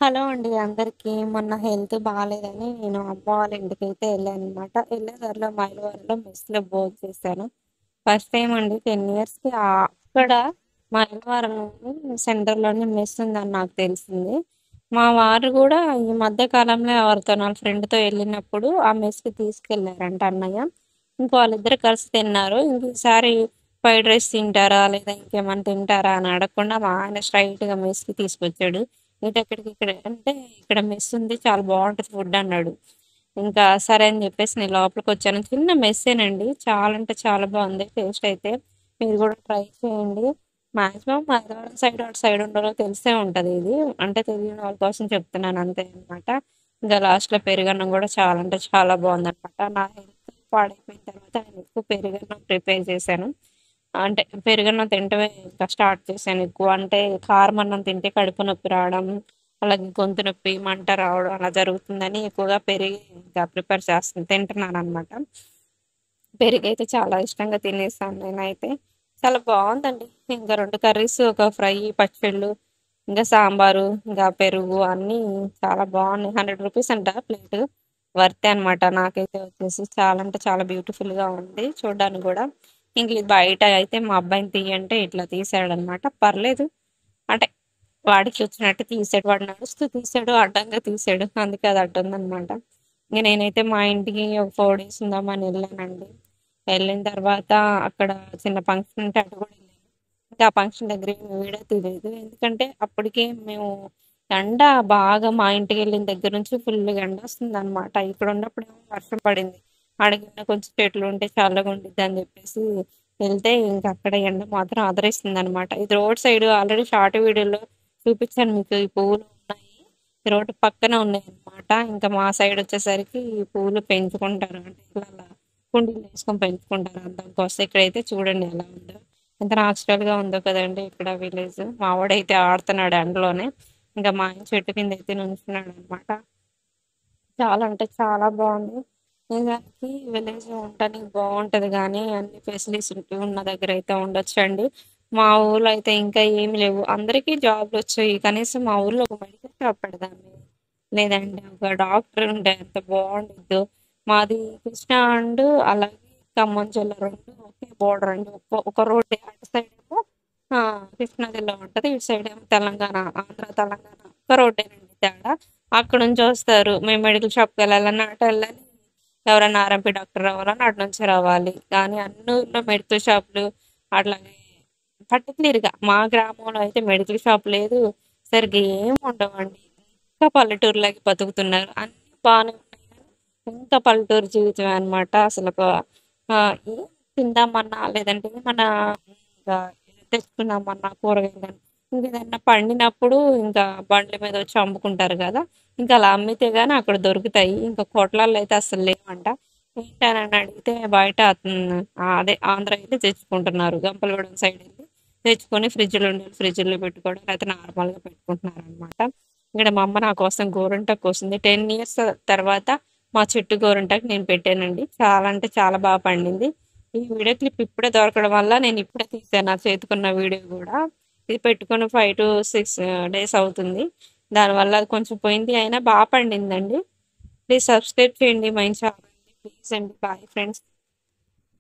Hello అండి అందరికీ. మొన్న హెల్త్ బాలేదని నేను అమ్మ వాళ్ళ ఇంటికైతే వెళ్ళాననమాట. వెళ్ళే దారిలో మైలవరంలో మెస్‌లో భోంచేశాను. ఫస్ట్ టైమ్ అండి 10 ఇయర్స్‌కి అక్కడ మైలవరంలోని సెంటర్‌లోనే మెస్ ఉందని నాకు తెలిసింది. మా వారు గూడా ఈ మధ్య కాలంలో ఎవరితోనో వాళ్ళ ఫ్రెండ్‌తో వెళ్ళినప్పుడు ఆ మెస్‌కి తీసుకెళ్లారంట అన్నయ్య. ఇంక వాళ్ళిద్దరూ కలిసి తిన్నారు. ఇంక ఈసారి ఫ్రైడ్ రైస్ తింటారా? లేదా ఇంకేమన్నా తింటారా? అని అడగకుండా మా ఆయన స్ట్రెయిట్‌గా మెస్‌కి తీసుకొచ్చాడు. ఇక్కడ అంటే ఇక్కడ మెస్ ఉంది. చాలా బావుంటది ఫుడ్ అన్నాడు. ఇంకా సరే అని జెప్పేసి నేను లోపలికొచ్చాను. చిన్న మెస్సేనండి. చాలా అంటే చాలా బావుంది టేస్ట్ అయితే. మీరు గూడా ట్రై చేయండి. మాక్సిమం మైలవరం సైడ్ అటు సైడ్ ఉన్నోళ్ళకి తెలిసే ఉంటది ఇది. అంటే తెలియని వాళ్ళ కోసం చెప్తున్నాను అంతే అన్నమాట. ఇంకా లాస్ట్‌లో పెరుగన్నం గూడా చాలా అంటే చాలా బావుందన్నమాట. నా హెల్త్ పాడైపోయిన తర్వాత నేను ఎక్కువ పెరుగన్నం ప్రిపేర్ చేశాను. అంటే పెరుగన్నం తినటమే ఇంకా స్టార్ట్ చేశాను ఎక్కువ. అంటే కారం అన్నం తింటే కడుపు నొప్పి రావడం, అలాగే గొంతు నొప్పి, మంట రావడం అలా జరుగుతుందని ఎక్కువగా పెరుగే ఇంకా ప్రిఫర్ తింటున్నాననమాట. పెరుగైతే చాలా ఇష్టంగా తినేసాను నేనైతే. చాలా బావుందండి. ఇంకా 2 కర్రీస్, ఒక ఫ్రై, పచ్చళ్ళు, ఇంకా సాంబారు, ఇంకా పెరుగు అన్నీ చాలా బావున్నాయి. రూ. 100 అంట ప్లేటు. వర్తే అనమాట. నాకైతే వచ్చేసి చాలా అంటే చాలా బ్యూటిఫుల్‌గా ఉంది చూడ్డానికి గూడా. ఇంక ఇది బయట అయితే మా అబ్బాయిని తీయంటే ఇట్లా తీసాడనమాట. పర్లేదు. అంటే వాడికి వచ్చినట్టు తీసాడు. వాడు నడుస్తూ తీసాడు, అడ్డంగా తీసాడు. అందుకే అది అడ్డుందనమాట. ఇంక నేనైతే మా ఇంటికి ఒక 4 డేస్ ఉందామని ఎళ్ళానండి. వెళ్ళిన తర్వాత అక్కడ చిన్న ఫంక్షన్ ఉంటే అటు గూడా ఎళ్ళాను. ఇంకా ఆ ఫంక్షన్ దగ్గర ఏమి వీడియో తీయలేదు. ఎందుకంటే అప్పటికే మేము ఎండ బాగా మా ఇంటికెళ్ళిన దగ్గర నుంచి ఫుల్లుగా ఎండొస్తుందనమాట. ఇక్కడున్నప్పుడేమో వర్షం పడింది. ఆడకింద కొంచెం చెట్లుంటే చల్లగా ఉండిద్దని జెప్పేసి వెళ్తే ఇంక అక్కడ ఎండ మాత్రం అదరేసిందనమాట. ఇది రోడ్ సైడ్ ఆల్రెడీ షార్ట్ వీడియోలో చూపిచ్చాను మీకు. ఈ పువ్వులు ఉన్నాయి. ఈ రోడ్డు పక్కన ఉన్నాయన్నమాట. ఇంకా మా సైడొచ్చేసరికి ఈ పూలు పెంచుకుంటారు. అంటే ఇట్లా కుండీలో ఏసుకొని పెంచుకుంటారు అందం కోసం. ఇక్కడైతే చూడండి ఎలా ఉందో. ఎంత నాచురల్‌గా ఉందో కదండీ ఇక్కడ విలేజ్. మా వోడైతే ఆడుతున్నాడు ఎండలోనే. ఇంకా మా ఆయన చెట్టు కిందయితే నుంచున్నాడనమాట. చాలా అంటే చాలా బావుంది. నిజానికి విలేజ్‌లో ఉండటానికి బావుంటది గానీ, అన్ని ఫెసిలిటీస్ ఉన్న దగ్గరైతే ఉండొచ్చండి. మా ఊర్లో అయితే ఇంకా ఏమి లేవు. అందరికీ జాబ్‌లొచ్చాయి. కనీసం మా ఊర్లో ఒక మెడికల్ షాప్ పెడదామే. లేదంటే ఒక డాక్టర్ ఉంటే ఎంత బావుండిద్దో. మాది కృష్ణా అలాగే ఖమ్మం జిల్లా 2 ఒకే బోర్డర్ అండి. ఒక రోడ్డే. అటు సైడేమో కృష్ణా జిల్లా ఉంటది. ఇటు సైడేమో తెలంగాణ, ఆంధ్ర, తెలంగాణ ఒక్క రోడ్డేనండి తేడా. అక్కడి నుంచొస్తారు. మేము మెడికల్ షాప్‌కెళ్ళాలన్నా అటెళ్ళాలి. ఎవరైనా ఆర్ఎంపీ డాక్టర్ రావాలన్నా అటు నుంచే రావాలి. కానీ అన్ని ఊర్లో మెడికల్ షాపులు అట్లాగే పర్టిక్యులర్‌గా మా గ్రామంలో అయితే మెడికల్ షాప్ లేదు. సరిగ్గా ఏమి ఉండవండి. ఇంకా పల్లెటూరులాగే బతుకుతున్నారు. అన్నీ బానే ఉన్నాయి గానీ, ఇంకా పల్లెటూరు జీవితమే అనమాట. ఏం తిందామన్నా, లేదంటే ఏమన్నా ఇంకా తెచ్చుకుందామన్నా కూరగాయలు గాని, ఇంకేదన్నా పండినప్పుడు ఇంకా బండ్ల మీద వచ్చి అమ్ముకుంటారు గదా! ఇంకా అలా అమ్మితే గాని అక్కడ దొరుకుతాయి. ఇంకా కొట్లల్లో అయితే అస్సలు లేవంట. ఏంటనని అడిగితే బయట అదే ఆంధ్ర ఎళ్లి తెచ్చుకుంటున్నారు. గంపలగూడెం సైడ్ ఎళ్లి తెచ్చుకొని ఫ్రిడ్జ్‌లో పెట్టుకోవడం లేకపోతే నార్మల్‌గా పెట్టుకుంటున్నారనమాట. ఇక్కడ మా అమ్మ నా కోసం గోరింటాకు కోసింది. 10 ఇయర్స్ తర్వాత మా చెట్టు గోరింటాకు నేను పెట్టానండి. చాలా అంటే చాలా పండింది. ఈ వీడియో క్లిప్ ఇప్పుడే దొరకడం వల్ల నేను ఇప్పుడే తీశాను. నా చేతికున్న వీడియో గూడా. ఇది పెట్టుకొని 5-6 డేస్ అవుతుంది. దానివల్ల అది కొంచెం పోయింది. అయినా పండిందండి. ప్లీజ్ సబ్స్క్రైబ్ చేయండి మై ఛానల్‌ని. ప్లీజ్ అండి. Bye friends.